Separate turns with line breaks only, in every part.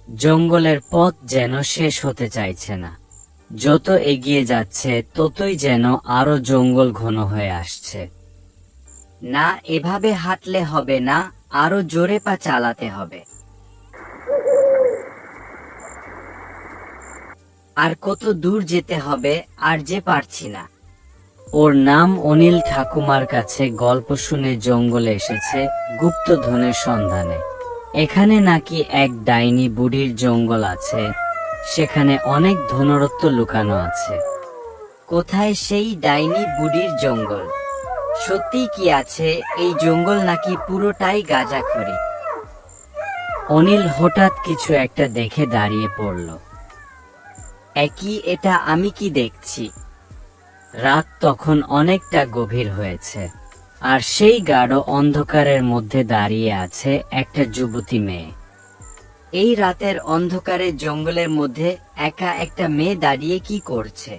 জঙ্গলের পথ যেন শেষ হতে চাইছে না। যত এগিয়ে যাচ্ছে ততই যেন আরো জঙ্গল ঘন হয়ে আসছে। না, এভাবে হাঁটলে হবে না, আরো জোরে পা চালাতে হবে। আর কত দূর যেতে হবে, আর যে পারছি না। ওর নাম অনিল। ঠাকুমার কাছে গল্প শুনে জঙ্গলে এসেছে গুপ্তধনের সন্ধানে। এখানে নাকি এক ডাইনি বুড়ির জঙ্গল আছে, সেখানে অনেক ধনরত্ন লুকানো আছে। কোথায় সেই ডাইনি বুড়ির জঙ্গল? সত্যি কি আছে এই জঙ্গল, নাকি পুরোটাই গাঁজাখড়ি? অনিল হঠাৎ কিছু একটা দেখে দাঁড়িয়ে পড়ল। একই, এটা আমি কি দেখছি? রাত তখন অনেকটা গভীর হয়েছে, আর সেই গাঢ় অন্ধকারের মধ্যে দাঁড়িয়ে আছে একটা যুবতী মেয়ে। এই রাতের অন্ধকারে জঙ্গলের মধ্যে একা একটা মেয়ে দাঁড়িয়ে কি করছে?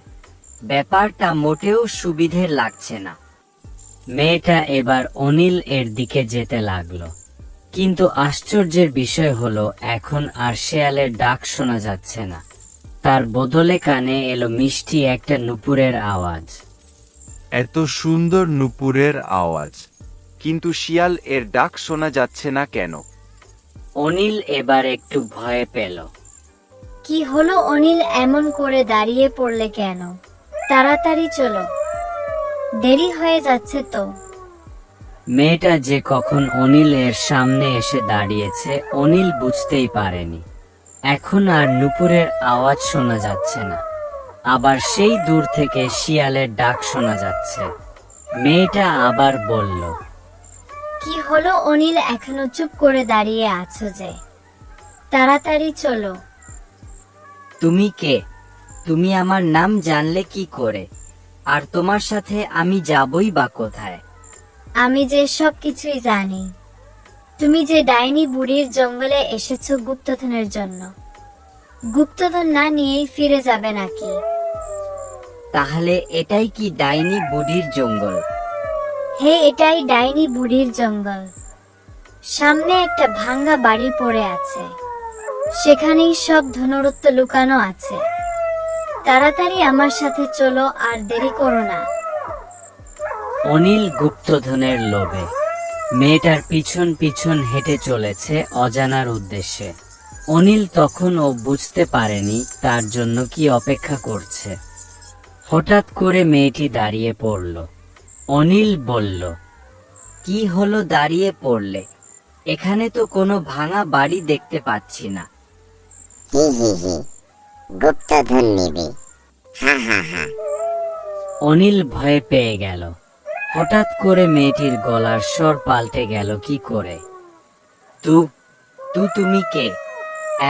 ব্যাপারটা মোটেও সুবিধের লাগছে না। মেয়েটা এবার অনিল এর দিকে যেতে লাগলো, কিন্তু আশ্চর্যের বিষয় হলো এখন আর শেয়ালের ডাক শোনা যাচ্ছে না। তার বদলে কানে এলো মিষ্টি একটা নুপুরের আওয়াজ।
এত সুন্দর নুপুরের আওয়াজ, কিন্তু শিয়াল এর ডাক শোনা যাচ্ছে না কেন?
অনিল এবার একটু ভয় পেল।
কি হলো অনিল, এমন করে দাঁড়িয়ে পড়লে কেন? তাড়াতাড়ি চলো, দেরি হয়ে যাচ্ছে তো।
মেয়েটা যে কখন অনিল এর সামনে এসে দাঁড়িয়েছে অনিল বুঝতেই পারেনি। এখন আর নুপুরের আওয়াজ শোনা যাচ্ছে না, আবার সেই দূর থেকে শিয়ালের ডাক শোনা যাচ্ছে। মেয়েটা আবার বলল,
কি হলো অনিল, এখনো চুপ করে দাঁড়িয়ে আছো যে? তাড়াতাড়ি চলো।
তুমি কে? তুমি আমার নাম জানলে কি করে? আর তোমার সাথে আমি যাবই বা কোথায়?
আমি যে সব কিছুই জানি। তুমি যে ডাইনি বুড়ির জঙ্গলে এসেছো গুপ্তধনের জন্য, গুপ্তধন না নিয়েই ফিরে যাবে নাকি?
তাহলে এটাই কি ডাইনি বুড়ির জঙ্গল?
হে, এটাই ডাইনি বুড়ির জঙ্গল। সামনে একটা ভাঙ্গা বাড়ি পড়ে আছে, সেখানেই সব ধনরত্ন লুকানো আছে। তাড়াতাড়ি আমার সাথে চলো, আর দেরি করো না।
অনিল গুপ্তধনের লোভে মেয়েটার পিছন পিছন হেঁটে চলেছে অজানার উদ্দেশ্যে। অনিল তখনও বুঝতে পারেনি তার জন্য কি অপেক্ষা করছে। হঠাৎ করে মেয়েটি দাঁড়িয়ে পড়ল। অনিল বলল, কি হলো দাঁড়িয়ে পড়লে? এখানে তো কোনো ভাঙা বাড়ি দেখতে পাচ্ছি না।
হি হি হি, গুপ্তধন নিবি? হা হা হা।
অনিল ভয় পেয়ে গেল। হঠাৎ করে মেয়েটির গলার স্বর পাল্টে গেল কি করে। তুমি কে?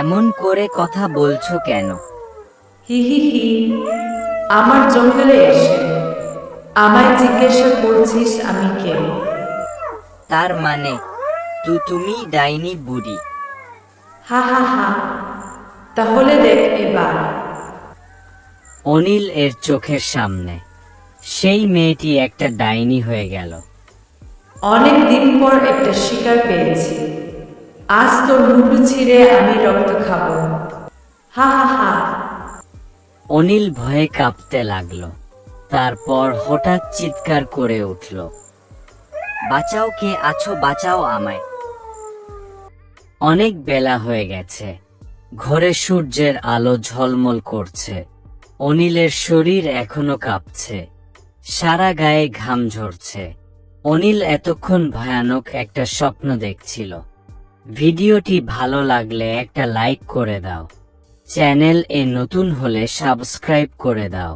এমন করে কথা বলছো কেন?
হি হি হি, আমার জঙ্গলে এসে আমায় জিজ্ঞাসা করছিস আমি কে?
তার মানে তুমি ডাইনি বুড়ি?
হা হা হা, তাহলে দেখ এবার।
অনিল এর চোখের সামনে সেই মেয়েটি একটা ডাইনি হয়ে গেল।
অনেক দিন পর একটা শিকার পেয়েছি, আজ তোর মুন্ডু ছিঁড়ে আমি রক্ত খাবো। হা হা হা।
অনিল ভয়ে কাঁপতে লাগলো। তারপর হঠাৎ চিৎকার করে উঠল, বাঁচাও, কে আছো, বাঁচাও আমায়। অনেক বেলা হয়ে গেছে, ঘরে সূর্যের আলো ঝলমল করছে। অনিলের শরীর এখনো কাঁপছে, সারা গায়ে ঘাম ঝরছে। অনিল এতক্ষণ ভয়ানক একটা স্বপ্ন দেখছিল। ভিডিওটি ভালো লাগলে একটা লাইক করে দাও, চ্যানেল এ নতুন হলে সাবস্ক্রাইব করে দাও।